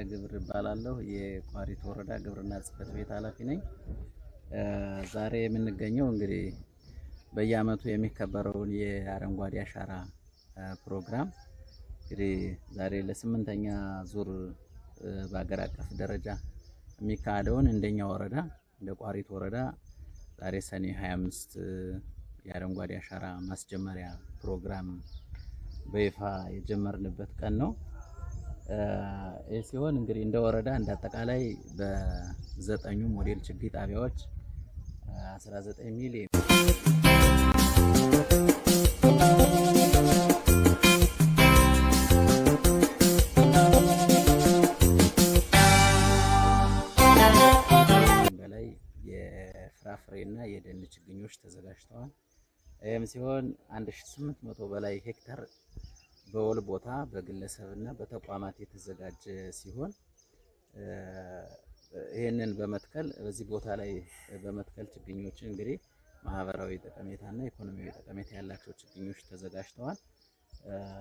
ግብር እባላለሁ። የቋሪት ወረዳ ግብርና ጽሕፈት ቤት ኃላፊ ነኝ። ዛሬ የምንገኘው እንግዲህ በየዓመቱ የሚከበረውን የአረንጓዴ አሻራ ፕሮግራም እንግዲህ ዛሬ ለስምንተኛ ዙር በአገር አቀፍ ደረጃ የሚካሄደውን እንደኛ ወረዳ እንደ ቋሪት ወረዳ ዛሬ ሰኔ 25 የአረንጓዴ አሻራ ማስጀመሪያ ፕሮግራም በይፋ የጀመርንበት ቀን ነው። ይህ ሲሆን እንግዲህ እንደ ወረዳ እንደ አጠቃላይ በ9 ሞዴል ችግኝ ጣቢያዎች 19 ሚሊዮን በላይ የፍራፍሬና የደን ችግኞች ተዘጋጅተዋል። ይህም ሲሆን 1800 በላይ ሄክታር በወል ቦታ በግለሰብና በተቋማት የተዘጋጀ ሲሆን ይህንን በመትከል በዚህ ቦታ ላይ በመትከል ችግኞችን እንግዲህ ማህበራዊ ጠቀሜታና ኢኮኖሚያዊ ጠቀሜታ ያላቸው ችግኞች ተዘጋጅተዋል።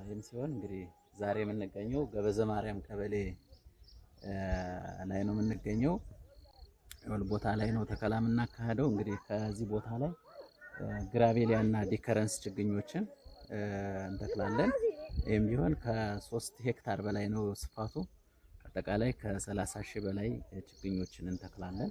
ይህም ሲሆን እንግዲህ ዛሬ የምንገኘው ገበዘ ማርያም ቀበሌ ላይ ነው የምንገኘው። ወል ቦታ ላይ ነው ተከላ የምናካሄደው። እንግዲህ ከዚህ ቦታ ላይ ግራቬሊያና ዲከረንስ ችግኞችን እንተክላለን። ይህም ቢሆን ከ3 ሄክታር በላይ ነው ስፋቱ። አጠቃላይ ከ30 ሺህ በላይ ችግኞችን እንተክላለን።